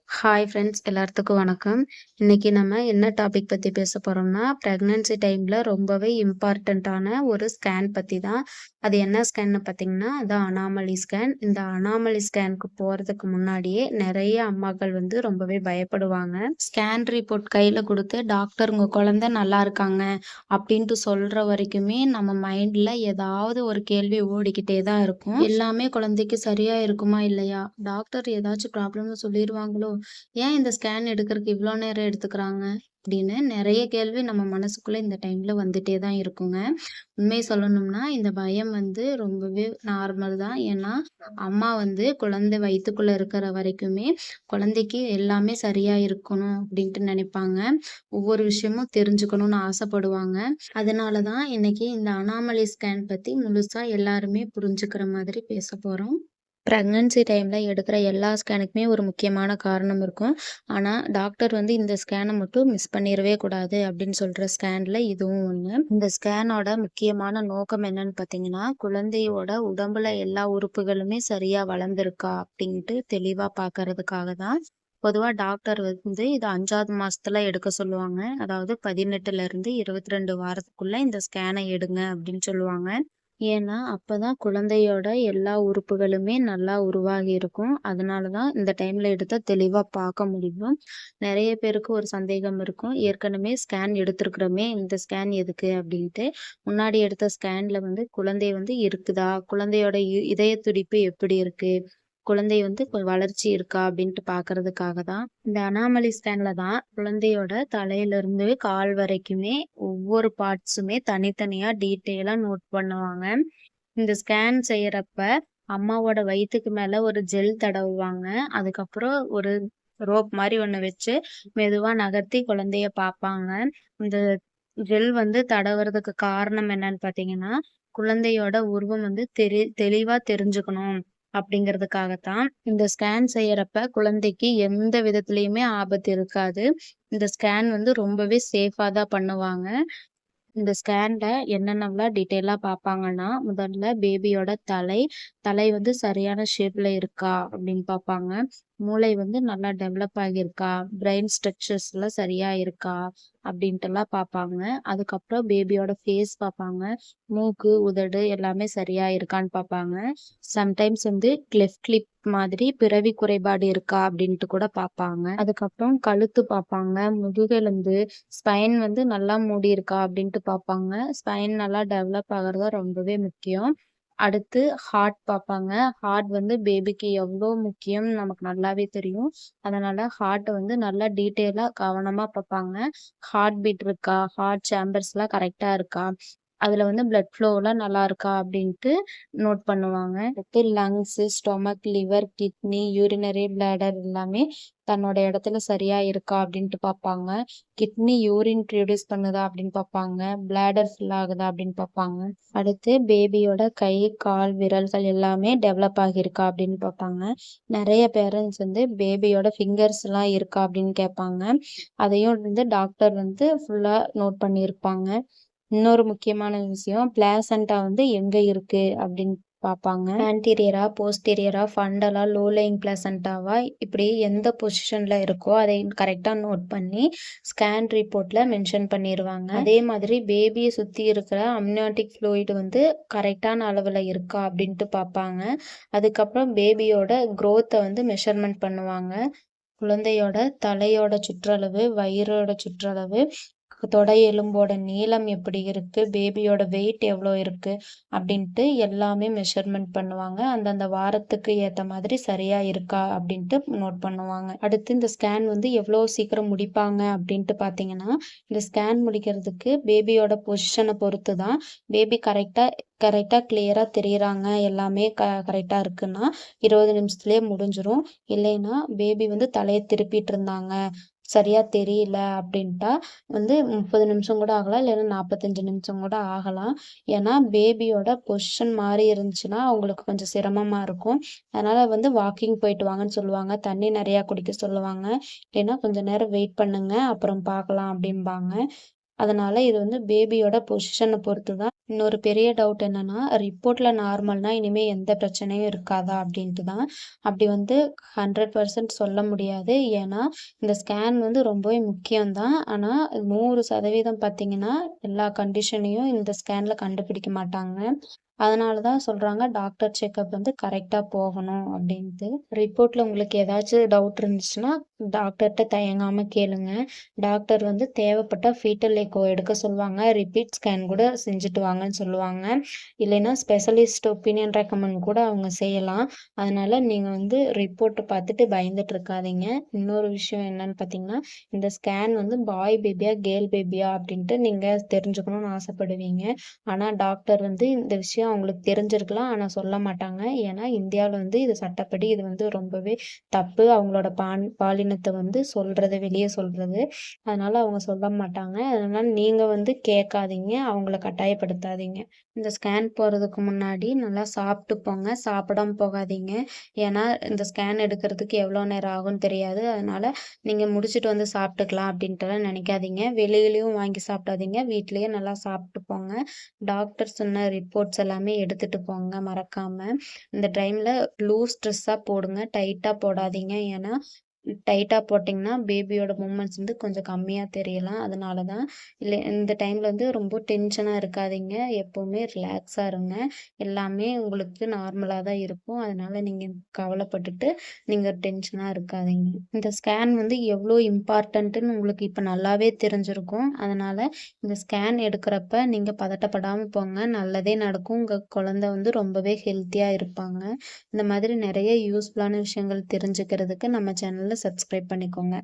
Hi friends எல்லாத்துக்கும் வணக்கம். இன்னைக்கு நம்ம என்ன டாபிக் பத்தி பேச போறோம்னா, பிரெக்னன்சி டைம்ல ரொம்பவே இம்பார்ட்டன்ட்டான ஒரு ஸ்கேன் பத்தி தான். அது என்ன ஸ்கேன்னு பார்த்தீங்கன்னா, அதான் அனாமலி ஸ்கேன். இந்த அனாமலி ஸ்கேனுக்கு போறதுக்கு முன்னாடியே நெறைய அம்மாக்கள் வந்து ரொம்பவே பயப்படுவாங்க. ஸ்கேன் ரிப்போர்ட் கையில குடுத்து, டாக்டர் உங்க குழந்தை நல்லா இருக்காங்க அப்படின்ட்டு சொல்ற வரைக்குமே நம்ம மைண்ட்ல ஏதாவது ஒரு கேள்வி ஓடிக்கிட்டே தான் இருக்கும். எல்லாமே குழந்தைக்கு சரியா இருக்குமா இல்லையா? டாக்டர் ஏதாச்சும் ப்ராப்ளம்னு சொல்லிருவாங்களோ? ஏன் இந்த ஸ்கேன் எடுக்கறக்கு இவ்ளோ நேரம் எடுத்துக்கிறாங்க? அப்படின்னு நெறைய கேள்வி நம்ம மனசுக்குள்ள இந்த டைம்ல வந்துட்டே தான் இருக்குங்க. உண்மைய சொல்லணும்னா, இந்த பயம் வந்து ரொம்பவே நார்மல் தான். ஏன்னா, அம்மா வந்து குழந்தை வயித்துக்குள்ள இருக்கிற வரைக்குமே, குழந்தைக்கு எல்லாமே சரியா இருக்கணும் அப்படின்ட்டு நெனைப்பாங்க. ஒவ்வொரு விஷயமும் தெரிஞ்சுக்கணும்னு ஆசைப்படுவாங்க. அதனால தான் இன்னைக்கு இந்த அனாமலி ஸ்கேன் பத்தி முழுசா எல்லாருமே புரிஞ்சுக்கிற மாதிரி பேசப் போறோம். பிரெக்னன்சி டைம்ல எடுக்கிற எல்லா ஸ்கேனுக்குமே ஒரு முக்கியமான காரணம் இருக்கும். ஆனா, டாக்டர் வந்து இந்த ஸ்கேன மட்டும் மிஸ் பண்ணிறவே கூடாது அப்படின்னு சொல்ற ஸ்கேன்ல இதுவும் ஒண்ணு. இந்த ஸ்கேனோட முக்கியமான நோக்கம் என்னன்னு பார்த்தீங்கன்னா, குழந்தையோட உடம்புல எல்லா உறுப்புகளுமே சரியா வளர்ந்திருக்கா அப்படின்ட்டு தெளிவா பார்க்கறதுக்காக தான். பொதுவா டாக்டர் வந்து இத 5வது மாசத்துல எடுக்க சொல்லுவாங்க. அதாவது 18ல இருந்து 22 வாரத்துக்குள்ள இந்த ஸ்கேன எடுங்க அப்படின்னு சொல்லுவாங்க. ஏன்னா, அப்பதான் குழந்தையோட எல்லா உறுப்புகளுமே நல்லா உருவாகி இருக்கும். அதனால தான் இந்த டைம்ல எடுத்தா தெளிவா பார்க்க முடியும். நெறைய பேருக்கு ஒரு சந்தேகம் இருக்கும். ஏற்கனவே ஸ்கேன் எடுத்திருக்கிறோமே, இந்த ஸ்கேன் எதுக்கு அப்டின்ட்டு. முன்னாடி எடுத்த ஸ்கேன்ல வந்து குழந்தை வந்து இருக்குதா? குழந்தையோட இதய துடிப்பு எப்படி இருக்கு? குழந்தை வந்து வளர்ச்சி இருக்கா? அப்டின்ட்டு பார்க்கறதுக்காக தான். இந்த அனாமலி ஸ்கேன்ல தான் குழந்தையோட தலையிலிருந்து கால் வரைக்குமே ஒவ்வொரு பார்ட்ஸுமே தனித்தனியா டீட்டெயிலா நோட் பண்ணுவாங்க. இந்த ஸ்கேன் செய்யறப்ப அம்மாவோட வயித்துக்கு மேல ஒரு ஜெல் தடவுவாங்க. அதுக்கப்புறம் ஒரு ரோப் மாரி ஒண்ணு வச்சு மெதுவா நகர்த்தி குழந்தைய பார்ப்பாங்க. இந்த ஜெல் வந்து தடவுறதுக்கு காரணம் என்னன்னு பார்த்தீங்கன்னா, குழந்தையோட உருவம் வந்து தெளிவா தெரிஞ்சுக்கணும் அப்படிங்கிறதுக்காகத்தான். இந்த ஸ்கேன் செய்யறப்ப குழந்தைக்கு எந்த விதத்திலயுமே ஆபத்து இருக்காது. இந்த ஸ்கேன் வந்து ரொம்பவே சேஃபா தான் பண்ணுவாங்க. இந்த ஸ்கேன்ல என்னென்னலாம் டீட்டெயிலா பார்ப்பாங்கன்னா, முதல்ல பேபியோட தலை. தலை வந்து சரியான ஷேப்ல இருக்கா அப்படின்னு பார்ப்பாங்க. மூளை வந்து நல்லா டெவலப் ஆகியிருக்கா? பிரெயின் ஸ்ட்ரக்சர்ஸ்லாம் சரியா இருக்கா? அப்படின்ட்டுலாம் பார்ப்பாங்க. அதுக்கப்புறம் பேபியோட ஃபேஸ் பார்ப்பாங்க. மூக்கு, உதடு எல்லாமே சரியா இருக்கான்னு பார்ப்பாங்க. சம்டைம்ஸ் வந்து கிளெஃப்ட் லிப் மாதிரி பிறவி குறைபாடு இருக்கா? அப்படின்ட்டு கூட பார்ப்பாங்க. அதுக்கப்புறம் கழுத்து பார்ப்பாங்க. முதுகெலும்பு, ஸ்பைன் வந்து நல்லா மூடியிருக்கா? அப்படின்ட்டு பார்ப்பாங்க. ஸ்பைன் நல்லா டெவலப் ஆகுறது ரொம்பவே முக்கியம். அடுத்து ஹார்ட் பார்ப்பாங்க. ஹார்ட் வந்து பேபிக்கு எவ்ளோ முக்கியம்னு நமக்கு நல்லாவே தெரியும். அதனால ஹார்ட்ட வந்து நல்லா டீட்டெயிலா கவனமா பார்ப்பாங்க. ஹார்ட் பீட் இருக்கா? ஹார்ட் சேம்பர்ஸ்லாம் கரெக்ட்டா இருக்கா? அதுல வந்து பிளட் ஃப்ளோலாம் நல்லா இருக்கா? அப்படின்ட்டு நோட் பண்ணுவாங்க. அடுத்து lungs, stomach, liver, kidney, urinary bladder எல்லாமே தன்னோட இடத்துல சரியா இருக்கா? அப்படின்ட்டு பார்ப்பாங்க. கிட்னி யூரின் ப்ரொடியூஸ் பண்ணுதா? அப்படின்னு பார்ப்பாங்க. பிளாடர் ஃபில் ஆகுதா? அப்படின்னு பார்ப்பாங்க. அடுத்து பேபியோட கை, கால், விரல்கள் எல்லாமே டெவலப் ஆகியிருக்கா? அப்படின்னு பார்ப்பாங்க. நெறைய பேரண்ட்ஸ் வந்து பேபியோட ஃபிங்கர்ஸ்லாம் இருக்கா? அப்படின்னு கேட்பாங்க. அதையும் வந்து டாக்டர் வந்து ஃபுல்லா நோட் பண்ணியிருப்பாங்க. இன்னொரு முக்கியமான விஷயம், பிளாசென்டா வந்து எங்க இருக்கு அப்படின்னு பார்ப்பாங்க. ஆன்டீரியரா, போஸ்டீரியரா, ஃபண்டலா, லோ லேயிங் பிளாசென்டாவா இப்படி எந்த பொசிஷன்ல இருக்கோ அதை கரெக்ட்டா நோட் பண்ணி ஸ்கேன் ரிப்போர்ட்ல மென்ஷன் பண்ணிருவாங்க. அதே மாதிரி பேபிய சுத்தி இருக்கிற அம்னியாட்டிக் ஃப்ளூயிட் வந்து கரெக்ட்டான அளவுல இருக்கா அப்படின்ட்டு பார்ப்பாங்க. அதுக்கப்புறம் பேபியோட குரோத்த வந்து மெஷர்மென்ட் பண்ணுவாங்க. குழந்தையோட தலையோட சுற்றளவு, வயிறோட சுற்றளவு, தொடை எலும்போட நீளம் எப்படி இருக்கு, பேபியோட வெயிட் எவ்வளோ இருக்கு அப்படின்ட்டு எல்லாமே மெஷர்மென்ட் பண்ணுவாங்க. அந்தந்த வாரத்துக்கு ஏத்த மாதிரி சரியா இருக்கா அப்படின்ட்டு நோட் பண்ணுவாங்க. அடுத்து இந்த ஸ்கேன் வந்து எவ்வளோ சீக்கிரம் முடிப்பாங்க அப்படின்ட்டு பார்த்தீங்கன்னா, இந்த ஸ்கேன் முடிக்கிறதுக்கு பேபியோட பொசிஷன பொறுத்து தான். பேபி கரெக்ட்டா கிளியரா தெரியிறாங்க, எல்லாமே கரெக்ட்டா இருக்குன்னா 20 நிமிஷத்துலயே முடிஞ்சிரும். இல்லைன்னா பேபி வந்து தலைய திருப்பிட்டு இருந்தாங்க, சரியா தெரியல அப்படின்ட்டா வந்து 30 நிமிஷம் கூட ஆகலாம். இல்லைன்னா 45 நிமிஷம் கூட ஆகலாம். ஏன்னா பேபியோட பொசிஷன் மாறி இருந்துச்சுன்னா, அவங்களுக்கு கொஞ்சம் சிரமமா இருக்கும். அதனால வந்து வாக்கிங் போயிட்டு வாங்கன்னு சொல்லுவாங்க. தண்ணி நெறையா குடிக்க சொல்லுவாங்க. இல்லைன்னா கொஞ்ச நேரம் வெயிட் பண்ணுங்க, அப்புறம் பார்க்கலாம் அப்படிம்பாங்க. அதனால இது வந்து பேபியோட பொசிஷன பொறுத்து தான் இன்னொரு பெரிய டவுட் என்னன்னா, ரிப்போர்ட்ல நார்மல்னா இனிமே எந்த பிரச்சனையும் இருக்காதா? அப்படின்ட்டு தான். அப்படி வந்து 100% சொல்ல முடியாது. ஏன்னா, இந்த ஸ்கேன் வந்து ரொம்பவே முக்கியம் தான். ஆனா 100% பார்த்தீங்கன்னா, எல்லா கண்டிஷனையும் இந்த ஸ்கேன்ல கண்டுபிடிக்க மாட்டாங்க. அதனால தான் சொல்றாங்க, டாக்டர் செக்கப் வந்து கரெக்ட்டா போகணும் அப்படின்ட்டு. ரிப்போர்ட்ல உங்களுக்கு ஏதாச்சும் டவுட் இருந்துச்சுன்னா, டாக்டர்ட்ட தயங்காம கேளுங்க. டாக்டர் வந்து தேவைப்பட்டா ஃபீட்டல் எக்கோ எடுக்க சொல்லுவாங்க. ரிப்பீட் ஸ்கேன் கூட செஞ்சுட்டு வாங்கன்னு சொல்லுவாங்க. இல்லைன்னா ஸ்பெஷலிஸ்ட் ஒப்பீனியன் ரெக்கமெண்ட் கூட அவங்க செய்யலாம். அதனால நீங்க வந்து ரிப்போர்ட்ட பார்த்துட்டு பயந்துட்டு இருக்காதீங்க. இன்னொரு விஷயம் என்னன்னு பார்த்தீங்கன்னா, இந்த ஸ்கேன் வந்து பாய் பேபியா, கேர்ள் பேபியா அப்படின்ட்டு நீங்க தெரிஞ்சுக்கணும்னு ஆசைப்படுவீங்க. ஆனா டாக்டர் வந்து இந்த விஷயம் அவங்களுக்கு தெரிஞ்சிருக்கலாம். ஆனா சொல்ல மாட்டாங்க. ஏன்னா இந்தியாவுல வந்து இது சட்டப்படி இது வந்து ரொம்பவே தப்பு. அவங்களோட பாலினத்த வந்து சொல்றது, வெளிய சொல்றது. அதனால அவங்க சொல்ல மாட்டாங்க. அதனால நீங்க வந்து கேட்காதீங்க. அவங்கள கட்டாயப்படுத்தாதீங்க. இந்த ஸ்கேன் போறதுக்கு முன்னாடி நல்லா சாப்பிட்டு போங்க. சாப்பிடாம போகாதீங்க. ஏன்னா இந்த ஸ்கேன் எடுக்கிறதுக்கு எவ்வளோ நேரம் ஆகும்னு தெரியாது. அதனால நீங்க முடிச்சுட்டு வந்து சாப்பிட்டுக்கலாம் அப்படின்ட்டுலாம் நினைக்காதீங்க. வெளியிலயும் வாங்கி சாப்பிடாதீங்க. வீட்லயே நல்லா சாப்பிட்டு போங்க. டாக்டர் சொன்ன ரிப்போர்ட்ஸ் எல்லாமே எடுத்துட்டு போங்க மறக்காம. இந்த டைம்ல லூஸ் ட்ரெஸ்ஸா போடுங்க. டைட்டா போடாதீங்க. ஏன்னா, டைட்டா போட்டீங்கன்னா, பேபியோட மூவ்மெண்ட்ஸ் வந்து கொஞ்சம் கம்மியா தெரியலாம். அதனால தான். இல்ல இந்த டைம்ல வந்து ரொம்ப டென்ஷனா இருக்காதீங்க. எப்பவுமே ரிலாக்ஸா இருங்க. எல்லாமே உங்களுக்கு நார்மலா தான் இருக்கும். அதனால நீங்க கவலைப்பட்டுட்டு நீங்க டென்ஷனா இருக்காதீங்க. இந்த ஸ்கேன் வந்து எவ்ளோ இம்பார்ட்டன்ட்டுன்னு உங்களுக்கு இப்ப நல்லாவே தெரிஞ்சிருக்கும். அதனால இந்த ஸ்கேன் எடுக்கிறப்ப நீங்க பதட்டப்படாம போங்க. நல்லதே நடக்கும். உங்க குழந்தை வந்து ரொம்பவே ஹெல்த்தியா இருப்பாங்க. இந்த மாதிரி நெறைய யூஸ்ஃபுல்லான விஷயங்கள் தெரிஞ்சுக்கிறதுக்கு நம்ம சேனல சப்ஸ்கிரைப் பண்ணிக்கோங்க.